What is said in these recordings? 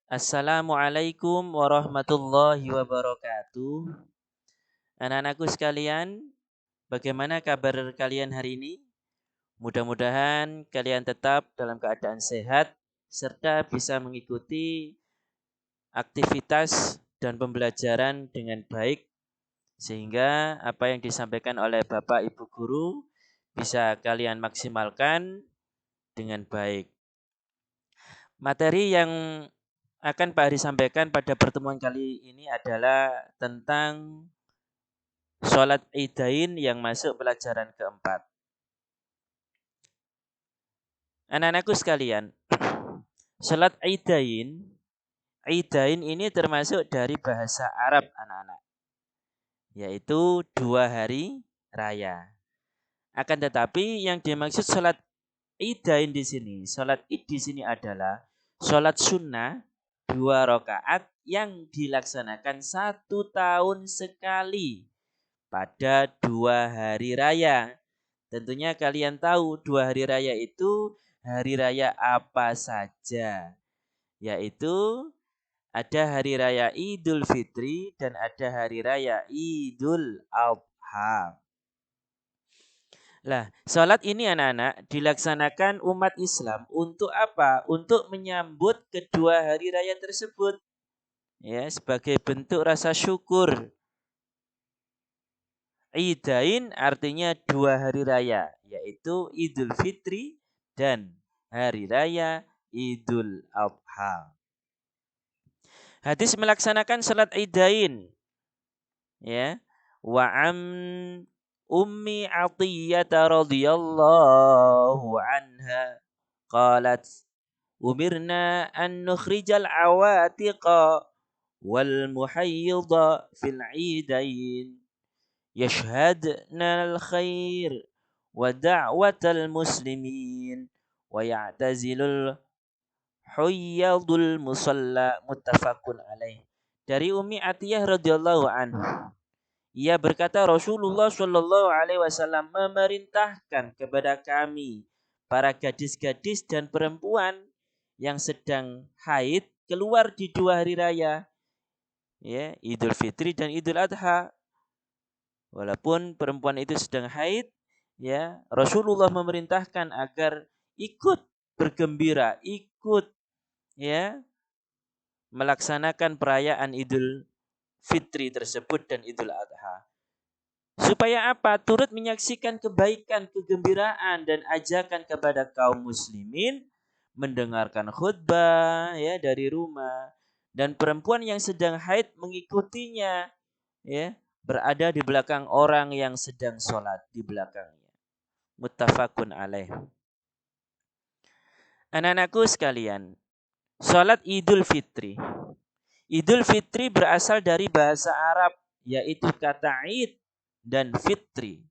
Assalamualaikum warahmatullahi wabarakatuh. Anak-anakku sekalian, bagaimana kabar kalian hari ini? Mudah-mudahan kalian tetap dalam keadaan sehat serta bisa mengikuti aktivitas dan pembelajaran dengan baik sehingga apa yang disampaikan oleh Bapak Ibu guru bisa kalian maksimalkan dengan baik. Materi yang akan Pak Hari sampaikan pada pertemuan kali ini adalah tentang sholat Idain yang masuk pelajaran keempat. Anak-anakku sekalian, sholat Idain ini termasuk dari bahasa Arab anak-anak, yaitu 2 hari raya. Akan tetapi yang dimaksud sholat Idain di sini, sholat Id di sini adalah sholat sunnah 2 rakaat yang dilaksanakan 1 tahun sekali pada 2 hari raya. Tentunya kalian tahu 2 hari raya itu hari raya apa saja. Yaitu ada hari raya Idul Fitri dan ada hari raya Idul Adha. Lah, sholat ini anak-anak dilaksanakan umat Islam untuk apa? Untuk menyambut kedua hari raya tersebut. Ya, sebagai bentuk rasa syukur. Idain artinya 2 hari raya, yaitu Idul Fitri dan hari raya Idul Adha. Hadis melaksanakan salat Idain. Ya. Wa am Ummi Athiyyah radhiyallahu anha qalat umirna an nukhrijal awatiqa wal muhayyida fil idain yashhadna al khair wa da'watal muslimin wa ya'tazilul huyyadul musalla muttafaqun alaih. Dari Ummi Atiyah radhiyallahu anha, ia berkata Rasulullah Shallallahu alaihi wasallam memerintahkan kepada kami para gadis-gadis dan perempuan yang sedang haid keluar di 2 hari raya, ya, Idul Fitri dan Idul Adha. Walaupun perempuan itu sedang haid, ya, Rasulullah memerintahkan agar ikut bergembira, ikut, ya, melaksanakan perayaan Idul Fitri tersebut dan Idul Adha. Supaya apa? Turut menyaksikan kebaikan, kegembiraan dan ajakan kepada kaum muslimin mendengarkan khutbah, ya, dari rumah, dan perempuan yang sedang haid mengikutinya, ya, berada di belakang orang yang sedang sholat di belakangnya. Muttafaqun alaih. Anak-anakku sekalian, sholat Idul Fitri. Idul Fitri berasal dari bahasa Arab, yaitu kata Id dan Fitri.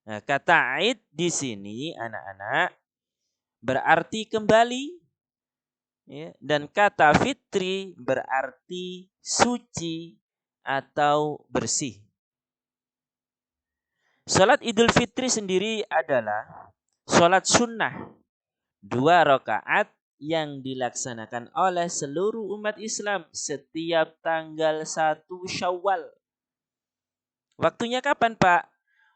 Nah, kata Id di sini anak-anak berarti kembali, ya, dan kata Fitri berarti suci atau bersih. Salat Idul Fitri sendiri adalah salat sunnah 2 rakaat yang dilaksanakan oleh seluruh umat Islam setiap tanggal 1 Syawal. Waktunya kapan, Pak?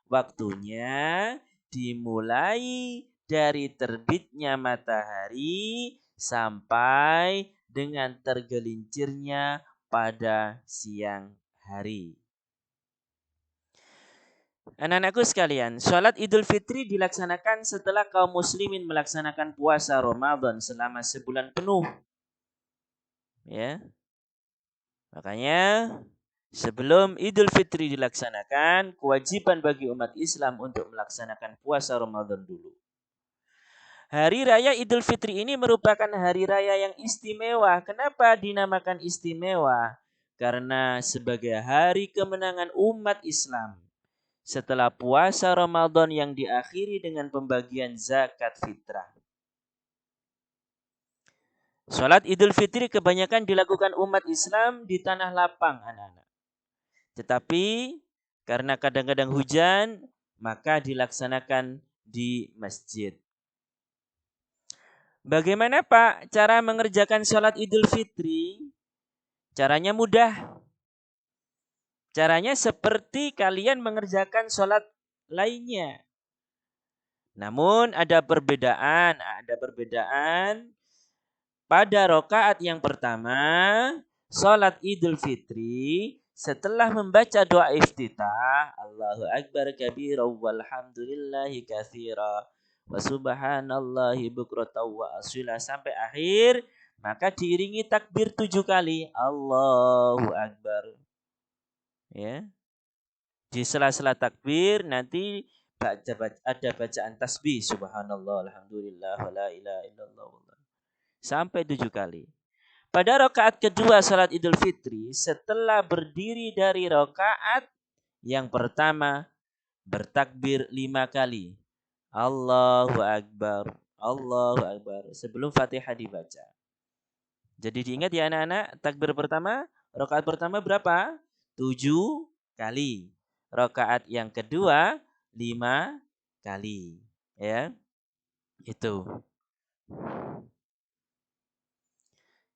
Waktunya dimulai dari terbitnya matahari sampai dengan tergelincirnya pada siang hari. Anak-anakku sekalian, sholat Idul Fitri dilaksanakan setelah kaum muslimin melaksanakan puasa Ramadan selama sebulan penuh. Ya. Makanya sebelum Idul Fitri dilaksanakan, kewajiban bagi umat Islam untuk melaksanakan puasa Ramadan dulu. Hari Raya Idul Fitri ini merupakan hari raya yang istimewa. Kenapa dinamakan istimewa? Karena sebagai hari kemenangan umat Islam setelah puasa Ramadan yang diakhiri dengan pembagian zakat fitrah. Salat Idul Fitri kebanyakan dilakukan umat Islam di tanah lapang, anak-anak. Tetapi karena kadang-kadang hujan, maka dilaksanakan di masjid. Bagaimana Pak cara mengerjakan sholat Idul Fitri? Caranya mudah. Caranya seperti kalian mengerjakan sholat lainnya. Namun ada perbedaan. Pada rokaat yang pertama, sholat Idul Fitri, setelah membaca doa iftitah, Allahu Akbar kabira walhamdulillahi katsira wa subhanallahi bukratan wa asila sampai akhir, maka diiringi takbir 7 kali. Allahu Akbar. Ya. Di sela-sela takbir nanti ada bacaan tasbih subhanallah alhamdulillah wala ilaha illallah sampai 7 kali. Pada rakaat kedua salat Idul Fitri, setelah berdiri dari rakaat yang pertama, bertakbir 5 kali. Allahu Akbar, Allahu Akbar. Sebelum Fatihah dibaca. Jadi diingat ya anak-anak, takbir pertama, rakaat pertama berapa? 7 kali. Rakaat yang kedua, 5 kali. Ya, itu.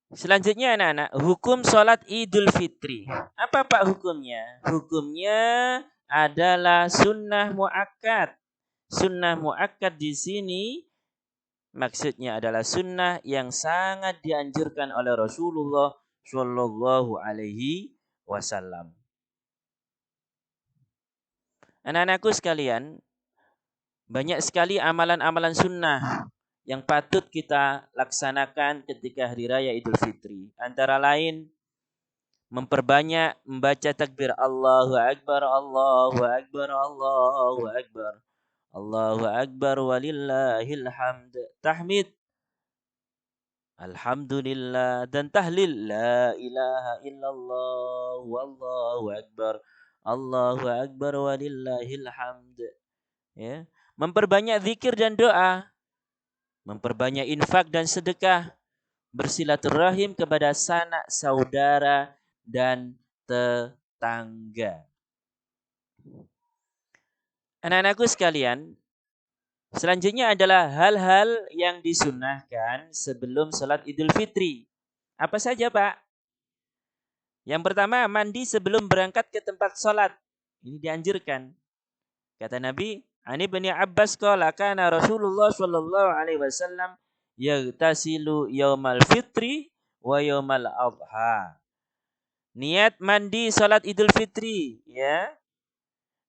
Selanjutnya anak-anak, hukum sholat Idul Fitri. Apa Pak hukumnya? Hukumnya adalah sunnah muakkad. Sunnah muakkad di sini maksudnya adalah sunnah yang sangat dianjurkan oleh Rasulullah Shallallahu Alaihi Wasallam. Anak-anakku sekalian, banyak sekali amalan-amalan sunnah yang patut kita laksanakan ketika hari raya Idul Fitri. Antara lain memperbanyak membaca takbir Allahu Akbar, Allahu Akbar, Allahu Akbar. Allahu Akbar walillahil hamd. Tahmid Alhamdulillah dan tahlil la ilaha illallah wallahu akbar. Allahu Akbar walillahil hamd. Ya. Memperbanyak zikir dan doa. Memperbanyak infak dan sedekah, bersilaturahim kepada sanak saudara dan tetangga. Anak-anakku sekalian, selanjutnya adalah hal-hal yang disunnahkan sebelum sholat Idul Fitri. Apa saja Pak? Yang pertama, mandi sebelum berangkat ke tempat sholat. Ini dianjurkan. Kata Nabi, Ani bin Abbas qala kana Rasulullah sallallahu alaihi wasallam yaghtasilu yaumal fitri wa yaumal adha. Niat mandi salat Idul Fitri, ya.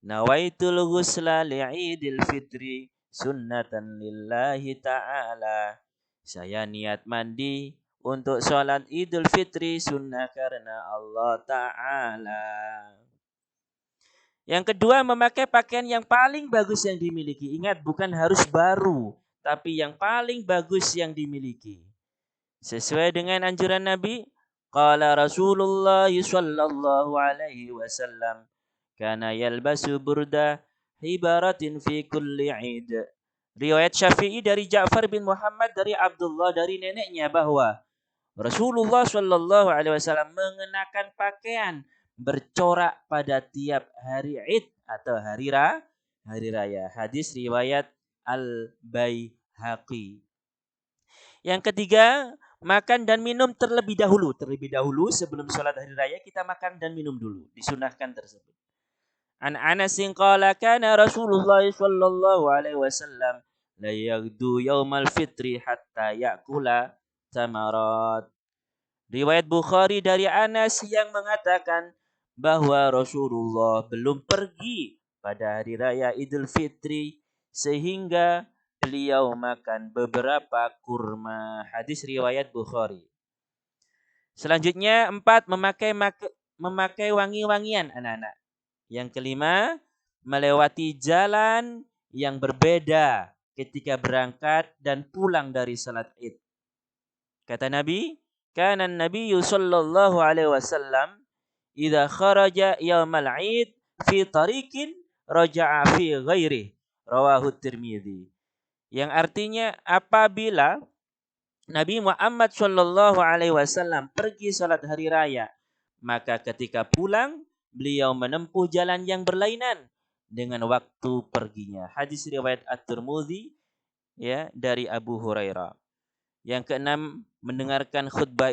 Nawaitul ghusla li'idil fitri sunnatan lillahi ta'ala. Saya niat mandi untuk salat Idul Fitri sunnah karena Allah Ta'ala. Yang kedua, memakai pakaian yang paling bagus yang dimiliki. Ingat, bukan harus baru, tapi yang paling bagus yang dimiliki. Sesuai dengan anjuran Nabi, qala Rasulullah sallallahu alaihi wasallam, kana yalbasu burda hibaratin fi kulli 'id. Riwayat Syafi'i dari Ja'far bin Muhammad dari Abdullah dari neneknya bahwa Rasulullah sallallahu alaihi wasallam mengenakan pakaian bercorak pada tiap hari Id atau hari raya. Hadis riwayat Al-Baihaqi. Yang ketiga, makan dan minum terlebih dahulu. Terlebih dahulu sebelum sholat hari raya kita makan dan minum dulu. Disunahkan tersebut. An Anas qala kana Rasulullah sallallahu alaihi wasallam la yaghdu yaumal fitri hatta ya'kula tamarat. Riwayat Bukhari dari Anas yang mengatakan bahwa Rasulullah belum pergi pada hari raya Idul Fitri sehingga beliau makan beberapa kurma. Hadis riwayat Bukhari. Selanjutnya 4, memakai wangi-wangian anak-anak. Yang kelima, melewati jalan yang berbeda ketika berangkat dan pulang dari salat Id. Kata Nabi, kana Nabiyyu sallallahu alaihi wasallam idza kharaja yaumal 'id fi tariqin raja'a fi ghairi. Rawahu Tirmidzi. Yang artinya apabila Nabi Muhammad sallallahu alaihi wasallam pergi salat hari raya, maka ketika pulang beliau menempuh jalan yang berlainan dengan waktu perginya. Hadis riwayat At-Tirmidzi ya dari Abu Hurairah. Yang keenam, mendengarkan khutbah